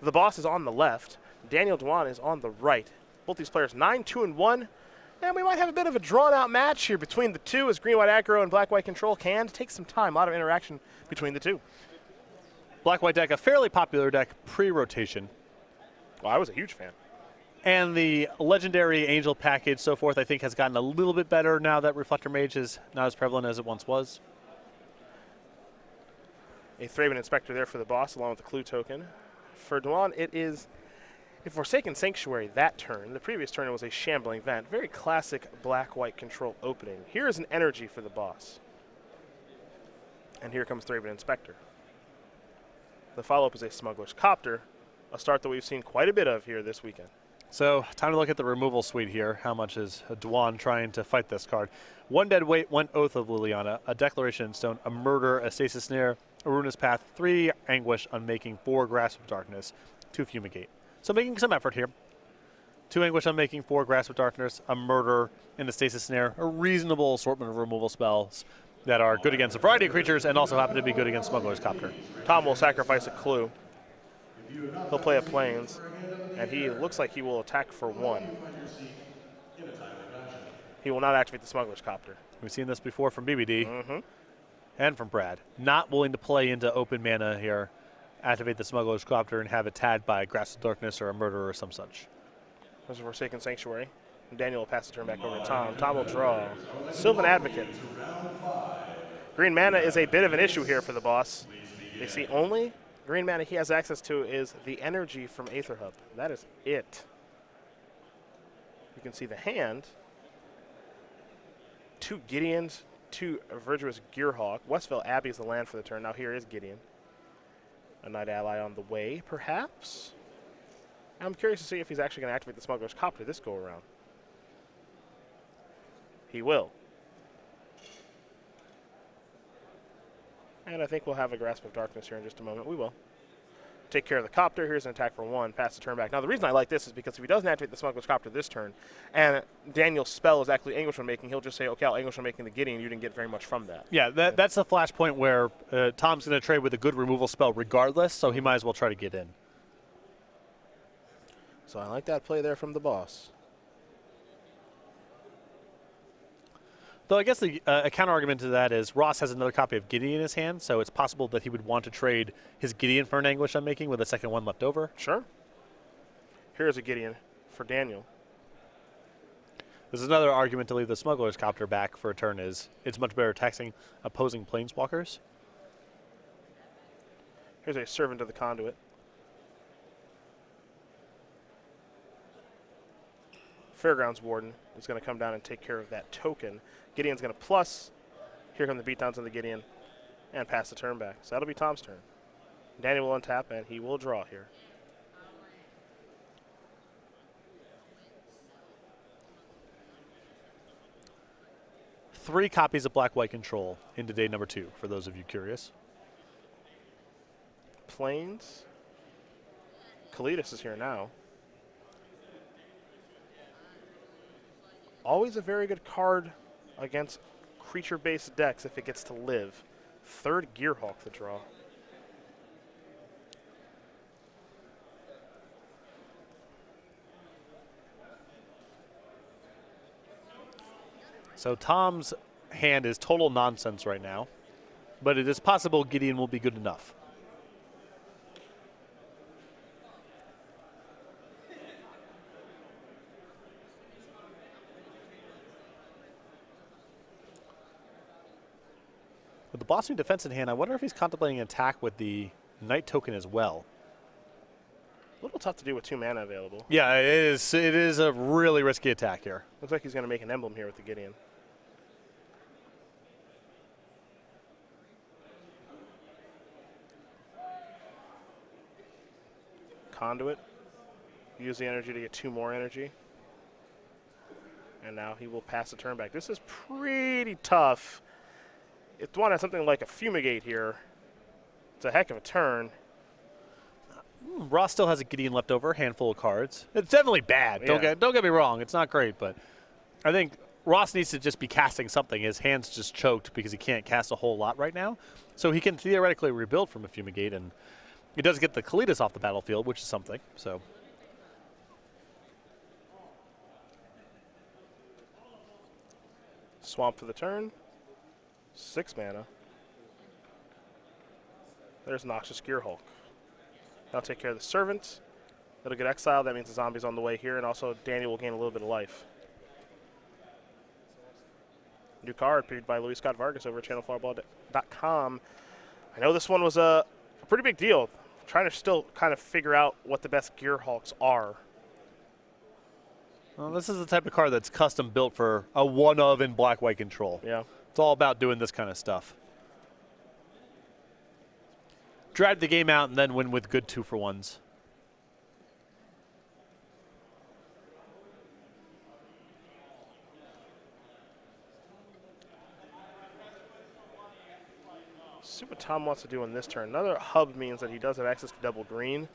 The boss is on the left. Daniel Duan is on the right. Both these players 9-2-1. And we might have a bit of a drawn-out match here between the two as green-white aggro and black-white control can take some time. A lot of interaction between the two. Black-white deck, a fairly popular deck pre-rotation. Well, I was a huge fan. And the legendary angel package, so forth, I think has gotten a little bit better now that Reflector Mage is not as prevalent as it once was. A Thraben Inspector there for the boss, along with the clue token. For Duan, it is a Forsaken Sanctuary that turn. The previous turn was a Shambling Vent. Very classic black-white control opening. Here is an energy for the boss. And here comes Thraben Inspector. The follow-up is a Smuggler's Copter, a start that we've seen quite a bit of here this weekend. So, time to look at the removal suite here. How much is Duan trying to fight this card? 1 Dead Weight, 1 Oath of Liliana, a Declaration in Stone, a Murder, a Stasis Snare, a Ruinous Path, 3 Anguish, Unmaking, 4 Grasp of Darkness, 2 Fumigate. So making some effort here. 2 Anguish, Unmaking, 4 Grasp of Darkness, a Murder, and a Stasis Snare, a reasonable assortment of removal spells that are good against a variety of creatures and also happen to be good against Smuggler's Copter. Tom will sacrifice a clue. He'll play a Plains, and he looks like he will attack for 1. He will not activate the Smuggler's Copter. We've seen this before from BBD and from Brad. Not willing to play into open mana here, activate the Smuggler's Copter, and have it tagged by Grasp of Darkness or a Murder or some such. There's a Forsaken Sanctuary. Daniel will pass the turn back over to Tom. Tom will draw Sylvan Advocate. Green mana is a bit of an issue here for the boss. They see only green mana he has access to is the energy from Aether Hub. That is it. You can see the hand. 2 Gideons, 2 Verdurous Gearhawk. Westville Abbey is the land for the turn. Now here is Gideon. A Knight Ally on the way, perhaps. I'm curious to see if he's actually going to activate the Smuggler's Copter this go around. He will. And I think we'll have a Grasp of Darkness here in just a moment. We will. Take care of the Copter. Here's an attack for 1. Pass the turn back. Now, the reason I like this is because if he doesn't activate the Smuggler's Copter this turn, and Daniel's spell is actually Anguish Unmaking, he'll just say, okay, I'll Anguish Unmaking the Gideon. You didn't get very much from that. Yeah, that's the flashpoint where Tom's going to trade with a good removal spell regardless, so he might as well try to get in. So I like that play there from the boss. Though I guess a counter-argument to that is Ross has another copy of Gideon in his hand, so it's possible that he would want to trade his Gideon for an Anguish Unmaking with a second one left over. Sure. Here's a Gideon for Daniel. There's another argument to leave the Smuggler's Copter back for a turn is it's much better taxing opposing Planeswalkers. Here's a Servant of the Conduit. Fairgrounds Warden is going to come down and take care of that token. Gideon's going to plus. Here come the beatdowns on the Gideon. And pass the turn back. So that'll be Tom's turn. Daniel will untap, and he will draw here. Three copies of Black-White Control into day number 2, for those of you curious. Plains. Kalidas is here now. Always a very good card against creature-based decks if it gets to live. 3rd Gearhawk to draw. So Tom's hand is total nonsense right now, but it is possible Gideon will be good enough. With the Blossoming Defense in hand, I wonder if he's contemplating an attack with the Knight token as well. A little tough to do with 2 mana available. Yeah, it is. It is a really risky attack here. Looks like he's going to make an emblem here with the Gideon. Conduit. Use the energy to get 2 more energy. And now he will pass the turn back. This is pretty tough. If Duan has something like a Fumigate here, it's a heck of a turn. Ross still has a Gideon left over, handful of cards. It's definitely bad. Yeah. Don't get me wrong. It's not great, but I think Ross needs to just be casting something. His hand's just choked because he can't cast a whole lot right now. So he can theoretically rebuild from a Fumigate, and He does get the Kalitas off the battlefield, which is something. So Swamp for the turn. 6 mana. There's Noxious Gearhulk. That'll take care of the Servant. It'll get exiled. That means the zombie's on the way here, and also Daniel will gain a little bit of life. New card, previewed by Luis Scott Vargas over at channelfloorball.com. I know this one was a pretty big deal. I'm trying to still kind of figure out what the best Gearhulks are. well, this is the type of card that's custom built for a one-of in black-white control. Yeah. It's all about doing this kind of stuff. Drag the game out and then win with good 2-for-1s. See what Tom wants to do on this turn. Another hub means that he does have access to double green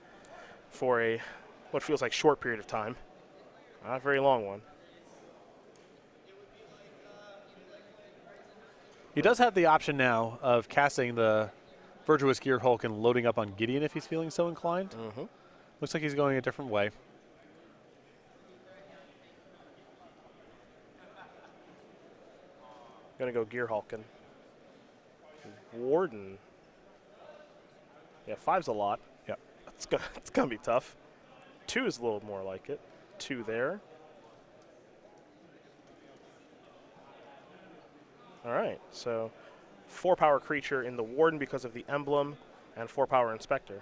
for a what feels like short period of time. Not a very long one. He does have the option now of casting the Virtuous Gearhulk and loading up on Gideon if he's feeling so inclined. Mm-hmm. Looks like he's going a different way. Gonna go Gearhulkin. Warden. Yeah, 5's a lot. Yep. It's gonna be tough. 2 is a little more like it. 2 there. All right, so 4-power creature in the Warden because of the emblem, and 4-power Inspector.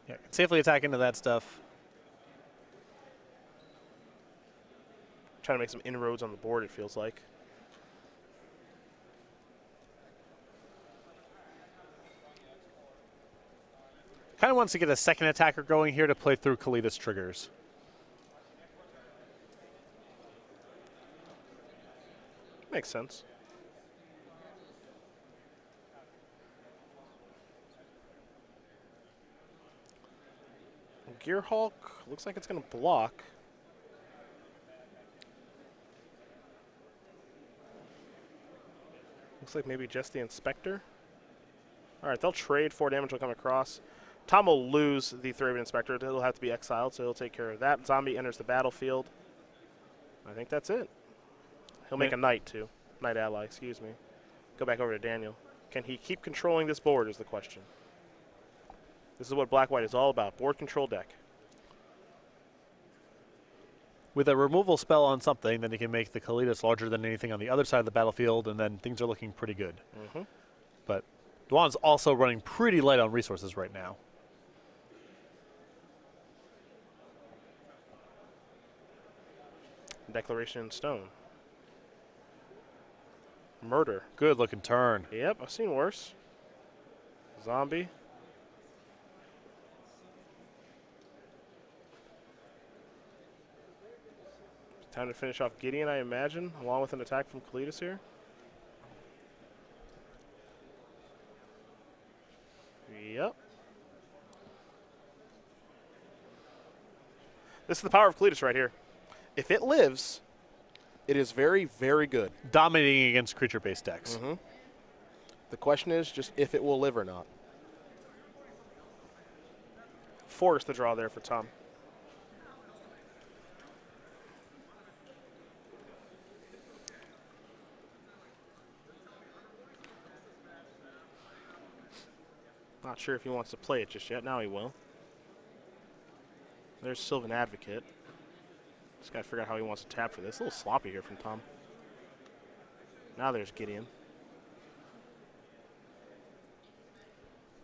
Yeah, can safely attack into that stuff. Trying to make some inroads on the board, it feels like. Kind of wants to get a second attacker going here to play through Kalitas triggers. Makes sense. Gearhulk looks like it's going to block. Looks like maybe just the Inspector. All right, they'll trade. 4 damage will come across. Tom will lose the Thraben Inspector. It'll have to be exiled, so he'll take care of that. Zombie enters the battlefield. I think that's it. He'll make a knight, too. Knight ally, excuse me. Go back over to Daniel. Can he keep controlling this board is the question. This is what Black-White is all about, board control deck. With a removal spell on something, then he can make the Kalitas larger than anything on the other side of the battlefield, and then things are looking pretty good. Mm-hmm. But Duan's also running pretty light on resources right now. Declaration in Stone. Murder. Good looking turn. Yep, I've seen worse. Zombie. Time to finish off Gideon, I imagine, along with an attack from Kalitas here. Yep. This is the power of Kalitas right here. If it lives, it is very, very good. Dominating against creature-based decks. Mm-hmm. The question is just if it will live or not. Force the draw there for Tom. Not sure if he wants to play it just yet. Now he will. There's Sylvan Advocate. Just got to figure out how he wants to tap for this. A little sloppy here from Tom. Now there's Gideon.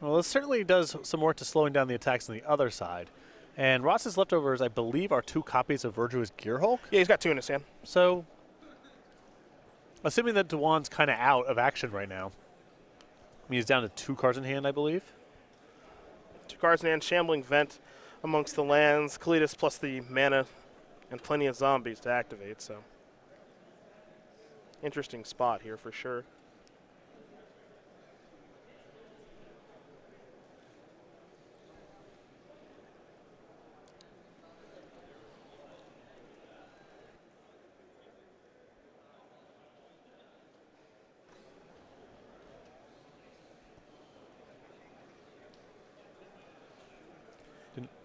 Well, this certainly does some work to slowing down the attacks on the other side. And Ross's leftovers, I believe, are 2 copies of Virtuous Gearhulk. Yeah, he's got 2 in his hand. So, assuming that Duan's kind of out of action right now, I mean, he's down to 2 cards in hand, I believe. 2 cards in hand, Shambling Vent amongst the lands, Kalitas plus the mana, and plenty of zombies to activate, so. Interesting spot here for sure.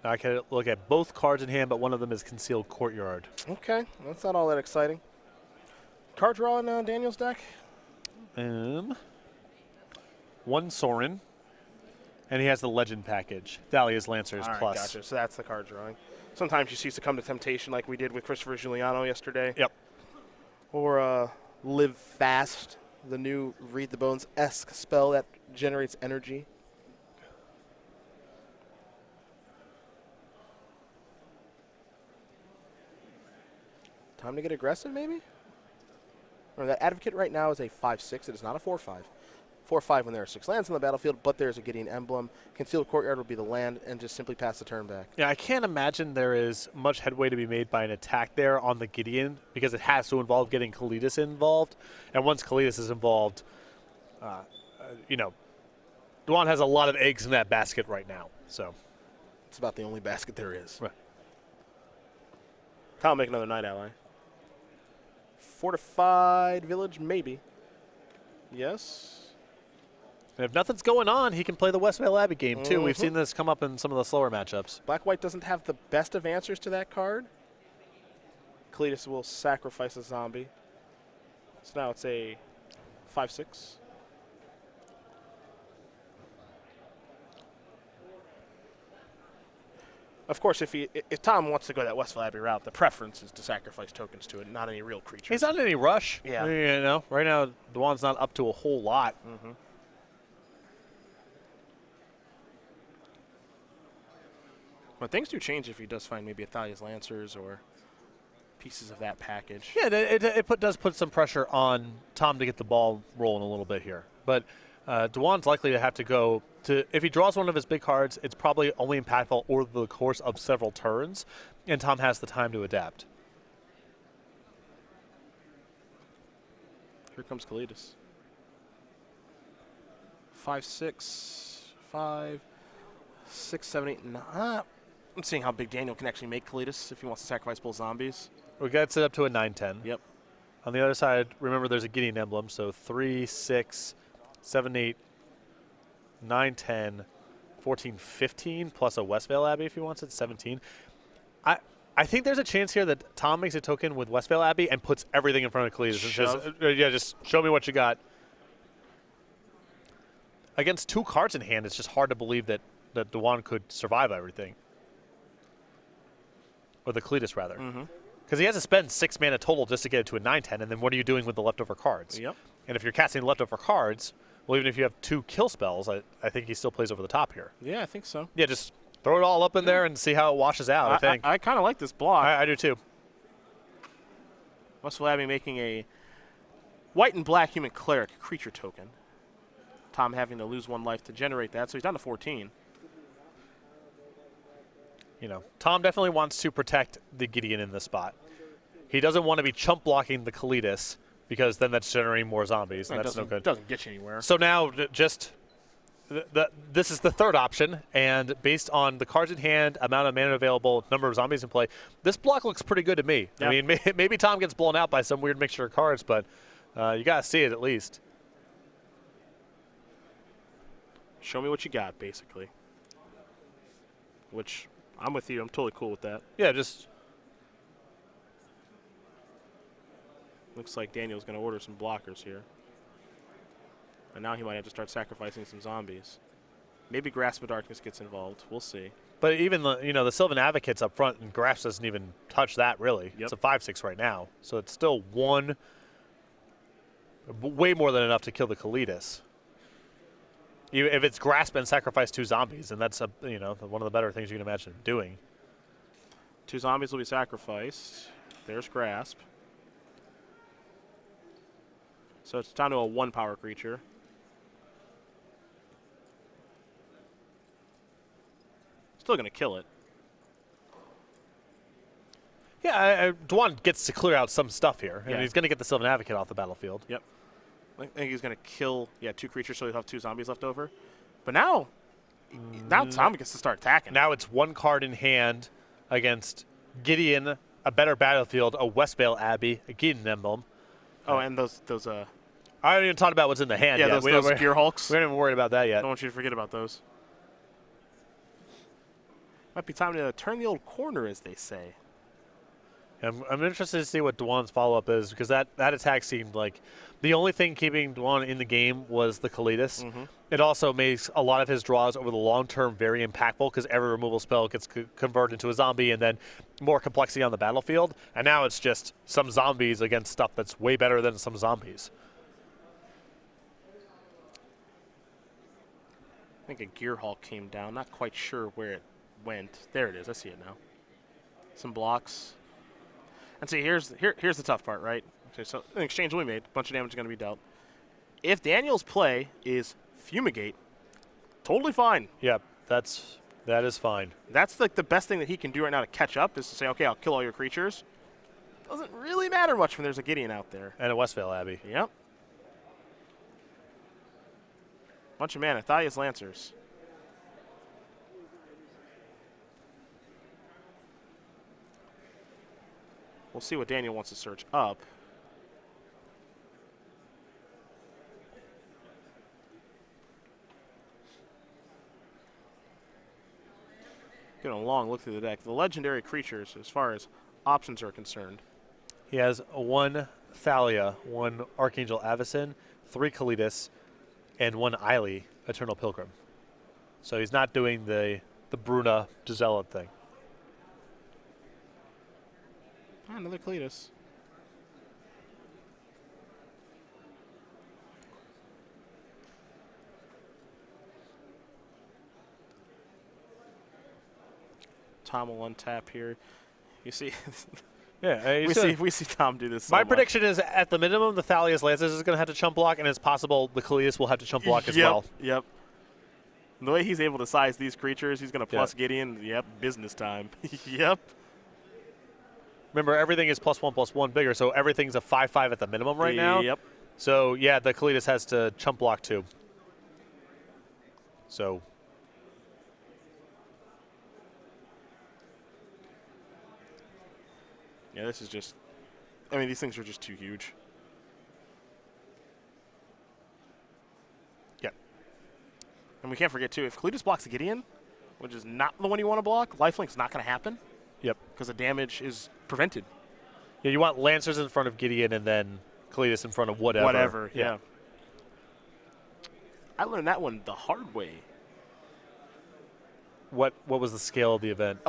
I can look at both cards in hand, but one of them is Concealed Courtyard. Okay, that's not all that exciting. Card draw in Daniel's deck? One Sorin, and he has the Legend package. Thalia's Lancers All right, Plus. gotcha. So that's the card drawing. Sometimes you see Succumb to Temptation like we did with Christopher Giuliano yesterday. Yep. Or Live Fast, the new Read the Bones-esque spell that generates energy. Time to get aggressive, maybe? Or that Advocate right now is a 5/6. It is not a 4/5. 4/5 when there are 6 lands on the battlefield, but there's a Gideon emblem. Concealed Courtyard will be the land, and just simply pass the turn back. Yeah, I can't imagine there is much headway to be made by an attack there on the Gideon because it has to involve getting Kalidas involved. And once Kalidas is involved, Duan has a lot of eggs in that basket right now. So It's about the only basket there is. Right. I'll make another Night Ally. Fortified Village, maybe. Yes. and if nothing's going on, he can play the Westvale Abbey game too. We've seen this come up in some of the slower matchups. Black-White doesn't have the best of answers to that card. Kalidas will sacrifice a zombie. So now it's a 5/6. Of course, if Tom wants to go that Westvale Abbey route, the preference is to sacrifice tokens to it, not any real creatures. He's not in any rush. Yeah. Right now, Duan's not up to a whole lot. But things do change if he does find maybe Thalia's Lancers or pieces of that package. Yeah, it does put some pressure on Tom to get the ball rolling a little bit here. But Duan's likely to have to go to, if he draws one of his big cards, it's probably only impactful over the course of several turns, and Tom has the time to adapt. Here comes Kalidas. 5/6, 5, 6, 7, 8, 9. I'm seeing how big Daniel can actually make Kalidas if he wants to sacrifice both zombies. We got it up to a 9/10. Yep. On the other side, remember there's a Gideon emblem, so 3, 6, 7, 8, 9, 10, 14, 15, plus a Westvale Abbey if he wants it, 17. I think there's a chance here that Tom makes a token with Westvale Abbey and puts everything in front of Kalidas and says, just show me what you got. Against 2 cards in hand, it's just hard to believe that Duan could survive everything. Or the Kalidas, rather. Because he has to spend 6 mana total just to get it to a 9/10, and then what are you doing with the leftover cards? Yep. And if you're casting leftover cards, well, even if you have 2 kill spells, I think he still plays over the top here. Yeah, I think so. Yeah, just throw it all up in there and see how it washes out, I think. I kind of like this block. I do too. Westvale Abbey making a white and black human cleric creature token. Tom having to lose 1 life to generate that, so he's down to 14. Tom definitely wants to protect the Gideon in this spot. He doesn't want to be chump blocking the Kalidas because then that's generating more zombies, and that's no good. It doesn't get you anywhere. So now this is the third option, and based on the cards in hand, amount of mana available, number of zombies in play, this block looks pretty good to me. Yep. I mean, maybe Tom gets blown out by some weird mixture of cards, but you got to see it at least. Show me what you got, basically. Which, I'm with you. I'm totally cool with that. Yeah, just Looks like Daniel's going to order some blockers here. And now he might have to start sacrificing some zombies. Maybe Grasp of Darkness gets involved. We'll see. But even the Sylvan Advocate's up front, and Grasp doesn't even touch that really. Yep. It's a 5/6 right now, so it's still way more than enough to kill the Kalidas. If it's Grasp and sacrifice 2 zombies, and that's one of the better things you can imagine doing. 2 zombies will be sacrificed. There's Grasp. So it's down to a 1 power creature. Still going to kill it. Yeah, Duan gets to clear out some stuff here, and Yeah. he's going to get the Sylvan Advocate off the battlefield. Yep. I think he's going to kill, 2 creatures, so he'll have 2 zombies left over. But now Tom gets to start attacking. Now it's 1 card in hand against Gideon, a better battlefield, a Westvale Abbey, a Gideon emblem. Oh, and those I haven't even talked about what's in the hand yet. those Gear Hulks. We haven't even worried about that I yet. don't want you to forget about those. Might be time to turn the old corner, as they say. I'm interested to see what Duan's follow-up is, because that attack seemed like the only thing keeping Duan in the game was the Kalidas. It also makes a lot of his draws over the long term very impactful, because every removal spell gets converted into a zombie and then more complexity on the battlefield. And now it's just some zombies against stuff that's way better than some zombies. I think a gear hall came down. Not quite sure where it went. There it is. I see it now. Some blocks. And see, here's the tough part, right? Okay, so an exchange we made, a bunch of damage is going to be dealt. If Daniel's play is Fumigate, totally fine. Yeah, that is fine. That's like the best thing that he can do right now to catch up, is to say, okay, I'll kill all your creatures. Doesn't really matter much when there's a Gideon out there. And a Westvale Abbey. Yep. Bunch of mana, Thalia's Lancers. We'll see what Daniel wants to search up. Get a long look through the deck. The legendary creatures, as far as options are concerned. He has one Thalia, one Archangel Avacyn, 3 Kalidas, and 1 Eiley, Eternal Pilgrim. So he's not doing the Bruna Gisela thing. Another Cletus. Tom will untap here. You see, Yeah, we see Tom do this. My prediction is, at the minimum, the Thalia's Lancers is going to have to chump block, and it's possible the Kalidas will have to chump block as well. Yep. The way he's able to size these creatures, he's going to plus Gideon. Yep, business time. Yep. Remember, everything is +1/+1 bigger, so everything's a 5/5 at the minimum right now. Yep. So, yeah, the Kalidas has to chump block too. So. Yeah, this is just, I mean, these things are just too huge. Yeah. And we can't forget, too, if Kalidas blocks a Gideon, which is not the one you want to block, Lifelink's not going to happen. Yep. Because the damage is prevented. Yeah, you want Lancers in front of Gideon and then Kalidas in front of whatever. Whatever, yeah. I learned that one the hard way. What was the scale of the event?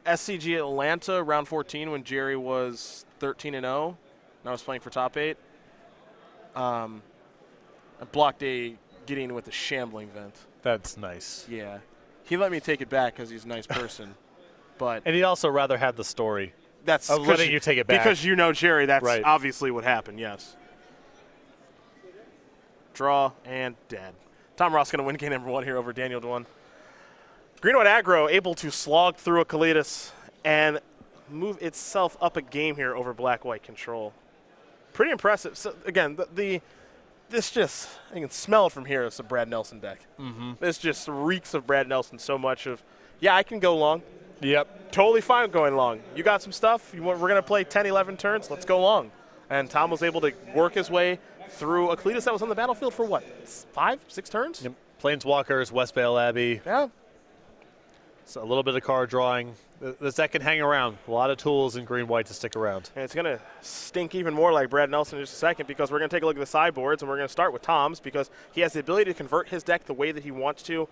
SCG Atlanta, round 14, when Jerry was 13-0, and I was playing for top 8. I blocked a Gideon with a shambling vent. That's nice. Yeah. He let me take it back because he's a nice person. But and he'd also rather have the story that's of letting you take it back. Because you know Jerry, that's right. Obviously what happened, yes. Draw and dead. Tom Ross going to win game number 1 here over Daniel Duan. Green-white aggro able to slog through a Kalidas and move itself up a game here over black-white control. Pretty impressive. So again, this just, you can smell it from here. It's a Brad Nelson deck. This just reeks of Brad Nelson so much of, yeah, I can go long. Yep. Totally fine with going long. You got some stuff? We're going to play 10, 11 turns? Let's go long. And Tom was able to work his way through a Kalidas that was on the battlefield for what, 5, 6 turns? Yep. Planeswalkers, Westvale Abbey. Yeah. So a little bit of card drawing. This deck can hang around. A lot of tools in green-white to stick around. And it's going to stink even more like Brad Nelson in just a second, because we're going to take a look at the sideboards, and we're going to start with Tom's, because he has the ability to convert his deck the way that he wants to,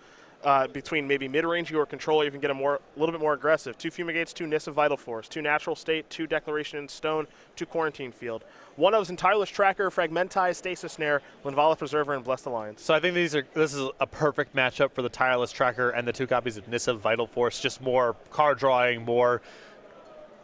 between maybe mid-range or control, even get a little bit more aggressive. 2 Fumigates, 2 Nissa Vital Force, 2 Natural State, 2 Declaration in Stone, 2 Quarantine Field. One of his Tireless Tracker, Fragmentize, Stasis Snare, Linvala Preserver, and Blessed Alliance. So I think this is a perfect matchup for the Tireless Tracker and the 2 copies of Nissa Vital Force. Just more card drawing, more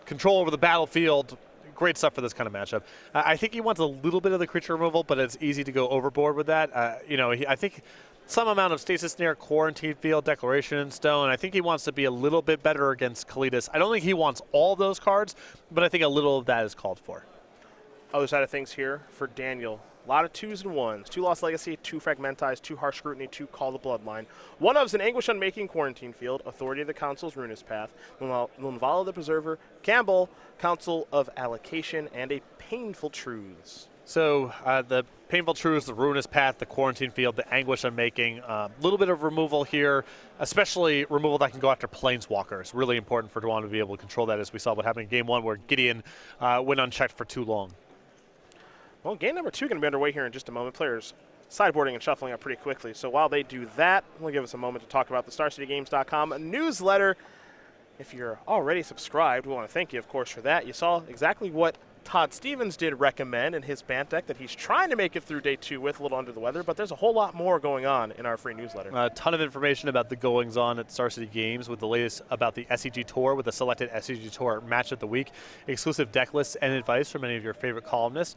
control over the battlefield. Great stuff for this kind of matchup. I think he wants a little bit of the creature removal, but it's easy to go overboard with that. I think some amount of Stasis Snare, Quarantine Field, Declaration in Stone. I think he wants to be a little bit better against Kalidas. I don't think he wants all those cards, but I think a little of that is called for. Other side of things here for Daniel. A lot of 2s and 1s. 2 Lost Legacy, 2 Fragmentize, 2 Harsh Scrutiny, 2 Call the Bloodline. One of is an Anguish Unmaking Quarantine Field, Authority of the Council's Ruinous Path, Linvala the Preserver, Campbell, Council of Allocation, and a Painful Truths. So the Painful Truths, the Ruinous Path, the Quarantine Field, the Anguish Unmaking, a little bit of removal here, especially removal that can go after Planeswalkers. Really important for Duan to be able to control that, as we saw what happened in Game 1 where Gideon went unchecked for too long. Well, game number 2 going to be underway here in just a moment. Players sideboarding and shuffling up pretty quickly. So while they do that, we'll give us a moment to talk about the StarCityGames.com newsletter. If you're already subscribed, we want to thank you, of course, for that. You saw exactly what Todd Stevens did recommend in his Bant deck that he's trying to make it through day 2 with, a little under the weather, but there's a whole lot more going on in our free newsletter. A ton of information about the goings-on at Star City Games, with the latest about the SCG Tour, with the selected SCG Tour match of the week, exclusive deck lists and advice from many of your favorite columnists,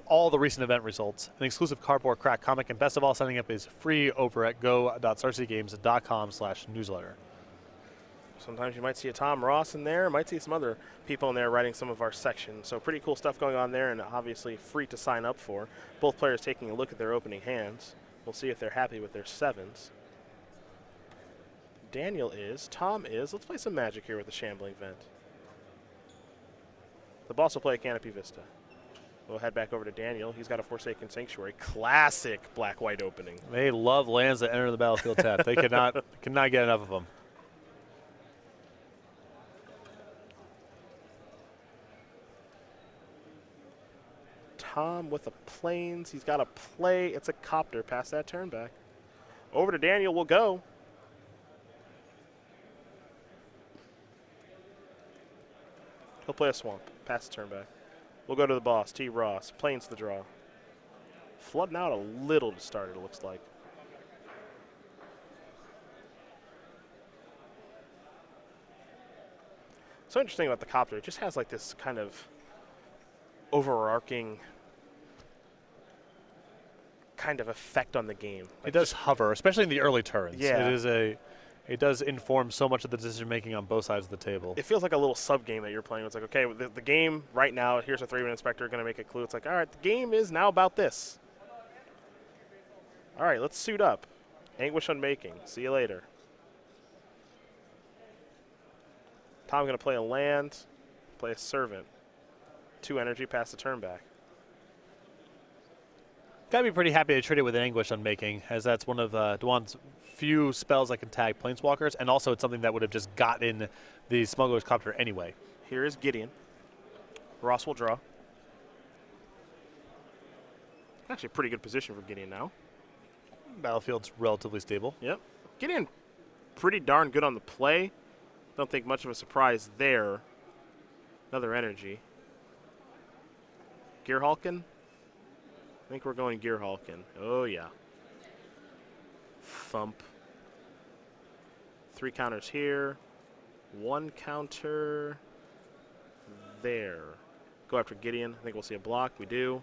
all the recent event results, an exclusive cardboard crack comic, and best of all, signing up is free over at go.starcitygames.com/newsletter. Sometimes you might see a Tom Ross in there, might see some other people in there writing some of our sections. So pretty cool stuff going on there, and obviously free to sign up for. Both players taking a look at their opening hands. We'll see if they're happy with their 7s. Daniel is, Tom is. Let's play some Magic here with the Shambling Vent. The boss will play a Canopy Vista. We'll head back over to Daniel. He's got a Forsaken Sanctuary. Classic black-white opening. They love lands that enter the battlefield tapped. They cannot get enough of them. Tom with the Plains. He's got a play. It's a Copter. Pass that turn back. Over to Daniel. We'll go. He'll play a Swamp. Pass the turn back. We'll go to the boss. T. Ross. Plains the draw. Flooding out a little to start it, looks like. So interesting about the Copter. It just has like this kind of overarching kind of effect on the game. Like it does hover, especially in the early turns. Yeah. It does inform so much of the decision making on both sides of the table. It feels like a little sub game that you're playing. It's like, okay, the game right now, here's a 3-man inspector going to make a clue. It's like, all right, the game is now about this. All right, let's suit up. Anguish Unmaking. See you later. Tom's going to play a land, play a Servant. 2 energy, pass the turn back. Gotta be pretty happy to trade it with an Anguish Unmaking, as that's one of Duan's few spells that can tag Planeswalkers, and also it's something that would have just gotten the Smuggler's Copter anyway. Here is Gideon. Ross will draw. Actually a pretty good position for Gideon now. Battlefield's relatively stable. Yep. Gideon pretty darn good on the play. Don't think much of a surprise there. Another energy. Gearhulkin? I think we're going Gearhulkin. Oh, yeah. Thump. 3 counters here. 1 counter there. Go after Gideon. I think we'll see a block. We do.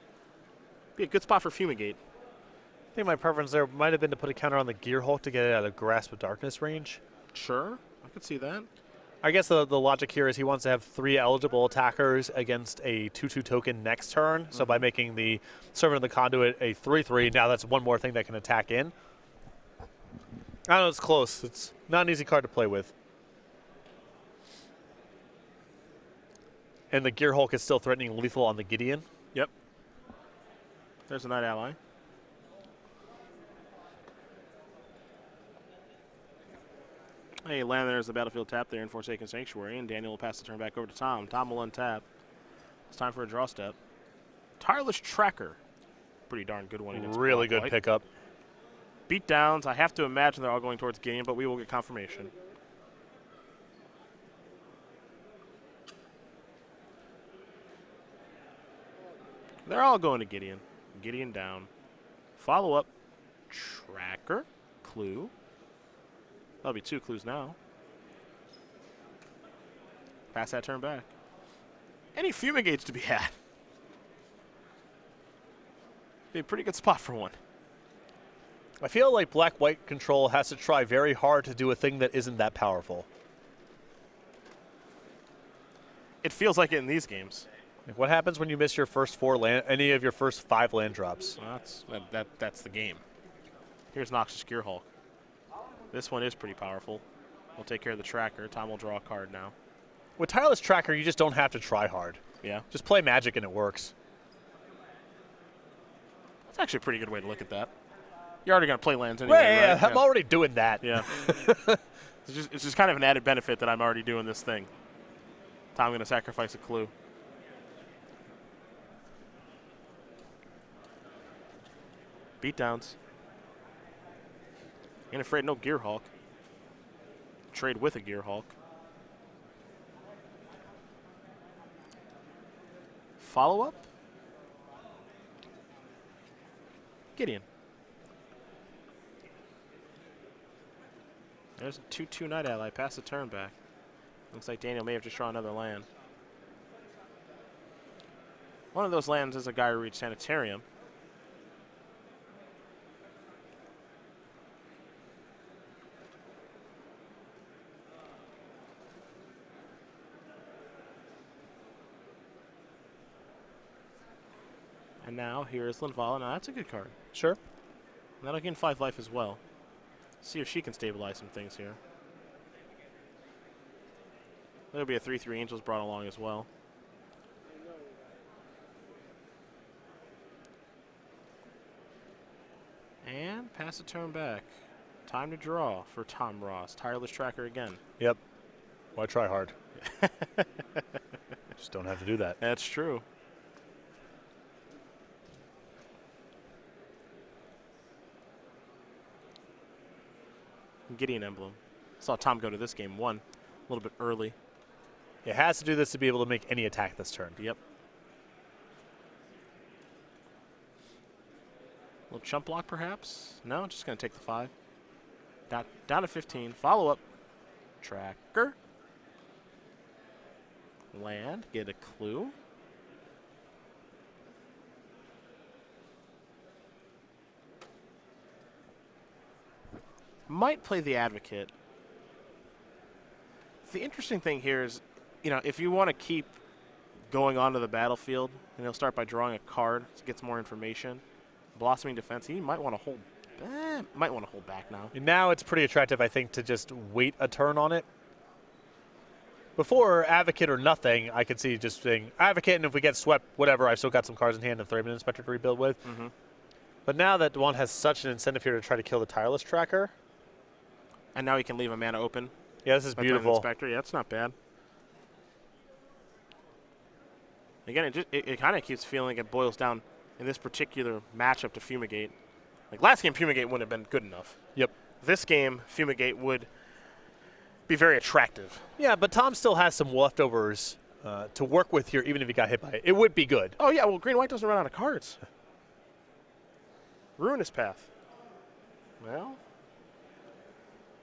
Be a good spot for Fumigate. I think my preference there might have been to put a counter on the Gearhulk to get it out of Grasp of Darkness range. Sure. I could see that. I guess the logic here is he wants to have 3 eligible attackers against a 2/2 token next turn. So by making the Servant of the Conduit a 3/3, now that's one more thing that can attack in. I don't know, it's close. It's not an easy card to play with. And the Gearhulk is still threatening lethal on the Gideon. Yep. There's a Knight Ally. Hey, land there's the battlefield tap there in Forsaken Sanctuary, and Daniel will pass the turn back over to Tom. Tom will untap. It's time for a draw step. Tireless Tracker. Pretty darn good one. Against Really good White. pickup. Beatdowns. I have to imagine they're all going towards Gideon, but we will get confirmation. They're all going to Gideon. Gideon down. Follow up. Tracker. Clue. That'll be 2 clues now. Pass that turn back. Any Fumigates to be had? Be a pretty good spot for one. I feel like black-white control has to try very hard to do a thing that isn't that powerful. It feels like it in these games. Like, what happens when you miss your first 4 land, any of your first 5 land drops? Well, that's the game. Here's Noxious Gearhulk. This one is pretty powerful. We'll take care of the tracker. Tom will draw a card now. With Tireless Tracker, you just don't have to try hard. Yeah. Just play Magic and it works. That's actually a pretty good way to look at that. You're already going to play lands anyway, Yeah, right? I'm already doing that. Yeah. It's just kind of an added benefit that I'm already doing this thing. Tom going to sacrifice a clue. Beatdowns. Ain't afraid no Gearhulk. Trade with a Gearhulk. Follow up? Gideon. There's a 2/2 Night Ally. Pass the turn back. Looks like Daniel may have just drawn another land. One of those lands is a Gyre Reach Sanitarium. And now here's Linvala. Now that's a good card. Sure. And that'll gain 5 life as well. See if she can stabilize some things here. There'll be a 3/3 Angels brought along as well. And pass the turn back. Time to draw for Tom Ross. Tireless Tracker again. Yep. Why try hard? Just don't have to do that. That's true. Gideon Emblem. Saw Tom go to this game 1 a little bit early. It has to do this to be able to make any attack this turn. Yep. A little chump block perhaps? No, just going to take the 5. Down to 15. Follow up. Tracker. Land. Get a clue. Might play the Advocate. The interesting thing here is, if you want to keep going onto the battlefield, and he'll start by drawing a card to get some more information. Blossoming Defense, he might want to hold back now. And now it's pretty attractive, I think, to just wait a turn on it. Before Advocate or nothing, I could see just saying Advocate, and if we get swept, whatever, I've still got some cards in hand of Thraben Inspector to rebuild with. Mm-hmm. But now that Duan has such an incentive here to try to kill the Tireless Tracker. And now he can leave a mana open. Yeah, this is beautiful. Inspector. Yeah, that's not bad. Again, it kind of keeps feeling it boils down in this particular matchup to Fumigate. Like last game, Fumigate wouldn't have been good enough. Yep. This game, Fumigate would be very attractive. Yeah, but Tom still has some leftovers to work with here, even if he got hit by it. It would be good. Oh, yeah, well, Green-White doesn't run out of cards. Ruinous Path. Well,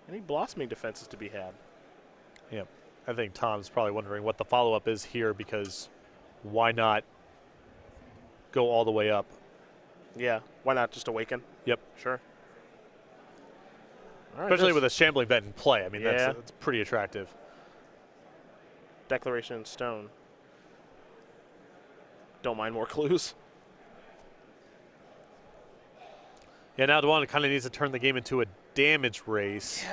any Blossoming Defenses to be had. Yeah, I think Tom's probably wondering what the follow-up is here because why not go all the way up? Yeah, why not just Awaken? Yep. Sure. All right, especially with a Shambling Vet in play. I mean, Yeah. that's pretty attractive. Declaration in Stone. Don't mind more clues. Yeah, now Duan kind of needs to turn the game into a damage race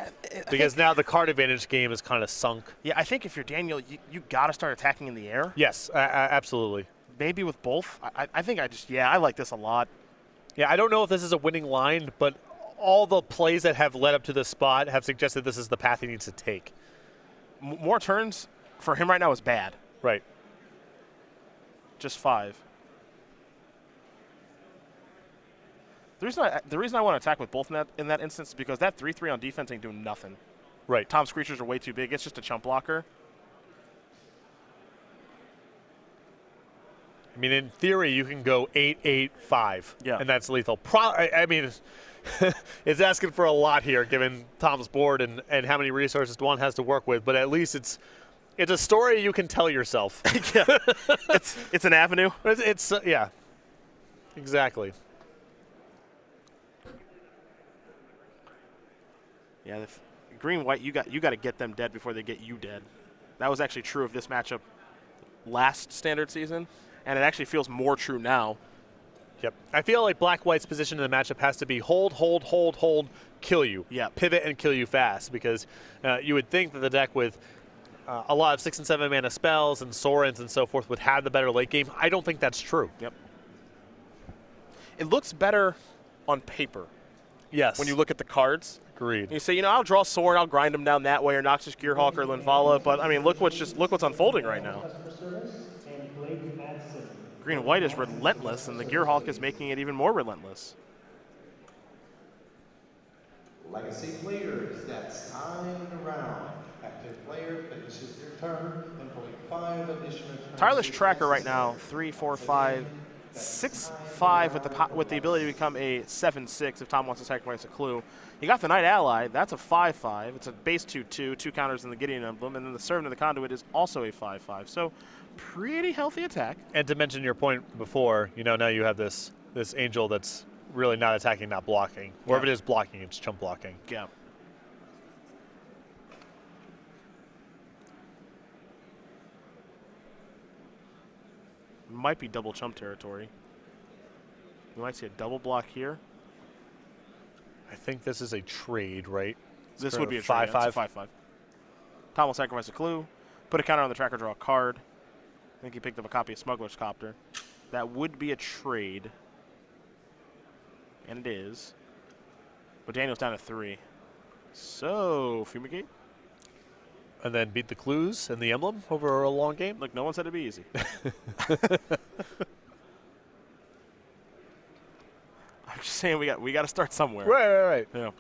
because now the card advantage game is kind of sunk. Yeah, I think if you're Daniel, you got to start attacking in the air. Yes, absolutely. Maybe with both. I think I like this a lot. Yeah, I don't know if this is a winning line, but all the plays that have led up to this spot have suggested this is the path he needs to take. More turns for him right now is bad. Right. Just 5. The reason I want to attack with both in that instance is because that 3/3 on defense ain't doing nothing. Right. Tom's creatures are way too big. It's just a chump blocker. I mean, in theory, you can go 8-8-5, Yeah. and that's lethal. I mean, it's asking for a lot here, given Tom's board and how many resources Duan has to work with. But at least it's a story you can tell yourself. Yeah. It's an avenue. It's yeah, exactly. Yeah, Green-White, you got to get them dead before they get you dead. That was actually true of this matchup last standard season, and it actually feels more true now. Yep. I feel like Black-White's position in the matchup has to be hold, kill you. Yeah. Pivot and kill you fast, because you would think that the deck with a lot of 6 and 7 mana spells and Sorens and so forth would have the better late game. I don't think that's true. Yep. it looks better on paper Yes. when you look at the cards. Agreed. You say, you know, I'll draw Sword, I'll grind him down that way, or Noxious Gearhulk or Linvala, but I mean, look what's unfolding right now. Green and white is relentless, and the Gearhulk is making it even more relentless. Legacy players, that's time to round. Active player finishes their turn and play 5 additional turns. Tireless Tracker right now, 3, 4, 5, 6, 5 with the ability to become a 7/6 if Tom wants to sacrifice a clue. You got the Knight Ally, that's a 5/5. It's a base 2/2, 2 counters in the Gideon emblem, and then the Servant of the Conduit is also a 5/5. So pretty healthy attack. And to mention your point before, you know, now you have this angel that's really not attacking, not blocking. Or if it is blocking, it's chump blocking. Yeah. Might be double chump territory. You might see a double block here. I think this is a trade, right? This would be a trade. 5/5. 5/5. Tom will sacrifice a clue, put a counter on the tracker, draw a card. I think he picked up a copy of Smuggler's Copter. That would be a trade. And it is. But Daniel's down to 3. So, Fumigate? And then beat the clues and the emblem over a long game? Look, no one said it'd be easy. I'm just saying we got to start somewhere. Right. Yeah.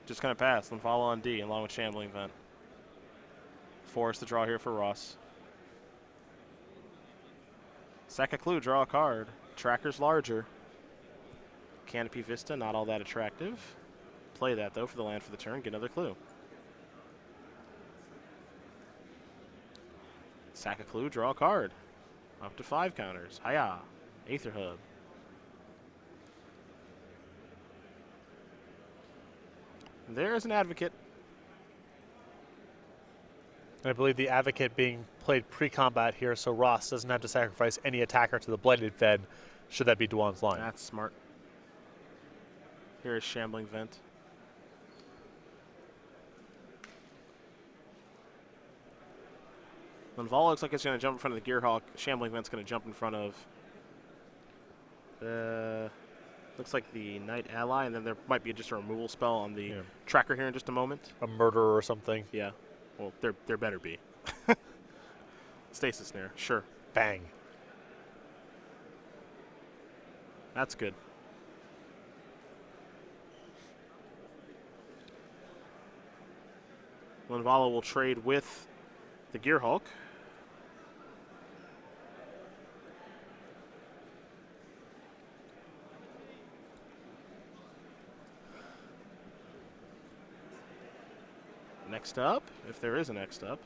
Just going to pass, then follow on D along with Shambling Vent. Force the draw here for Ross. Sack a clue, draw a card. Tracker's larger. Canopy Vista, not all that attractive. Play that, though, for the land for the turn. Get another clue. Sack a clue, draw a card. Up to 5 counters. Hiya. Aether Hub. There's an Advocate. I believe the Advocate being played pre-combat here, so Ross doesn't have to sacrifice any attacker to the Blighted Fed, should that be Duan's line. That's smart. Here is Shambling Vent. Linvala looks like it's going to jump in front of the Gearhulk. Shambling Vent's going to jump in front of looks like the Knight Ally, and then there might be just a removal spell on the tracker here in just a moment. A murderer or something. Yeah. Well, there better be. Stasis Snare, sure. Bang. That's good. Linvala will trade with the Gearhulk. Next up, if there is a next up.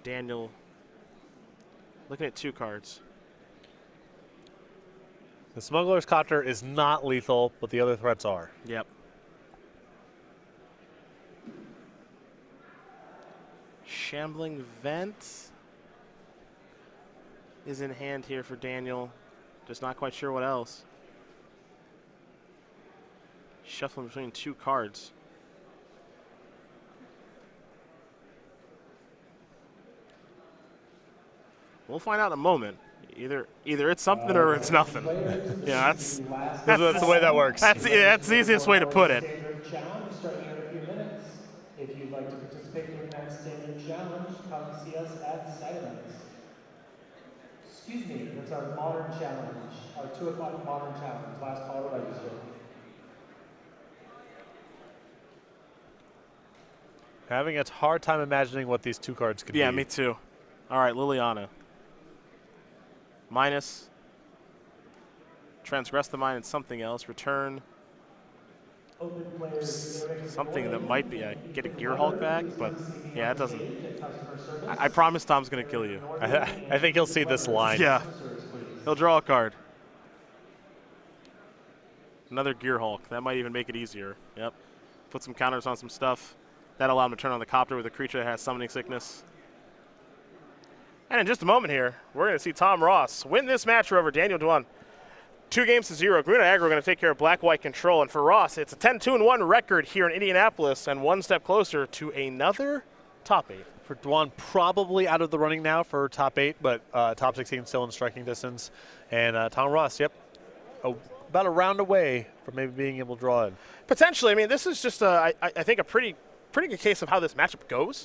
Daniel looking at 2 cards. The Smuggler's Copter is not lethal, but the other threats are. Yep. Shambling Vent is in hand here for Daniel. Just not quite sure what else. Shuffling between 2 cards. We'll find out in a moment. Either it's something or it's nothing. Yeah, that's the way that works. That's the easiest way to put it. Challenge starting in a few minutes. If you'd like to participate in the next standard challenge, come see us at Silence. Excuse me, that's our modern challenge, our 2 o'clock modern challenge. Last call to register. Having a hard time imagining what these 2 cards could be. Yeah, me too. All right, Liliana. Minus. Transgress the mind and something else. Return. Something that might be get a Gearhulk back, but yeah, it doesn't. I promise Tom's going to kill you. I think he'll see this line. Yeah. He'll draw a card. Another Gear Hulk. That might even make it easier. Yep. Put some counters on some stuff. That'll allow him to turn on the Copter with a creature that has Summoning Sickness. And in just a moment here, we're going to see Tom Ross win this match over Daniel Duan. 2-0. Green and Aggro are going to take care of black-white control. And for Ross, it's a 10-2-1 record here in Indianapolis and one step closer to another top 8. For Duan, probably out of the running now for top 8, but top 16 still in striking distance. And Tom Ross, yep, about a round away from maybe being able to draw in. Potentially. I mean, this is just, I think, a pretty good case of how this matchup goes.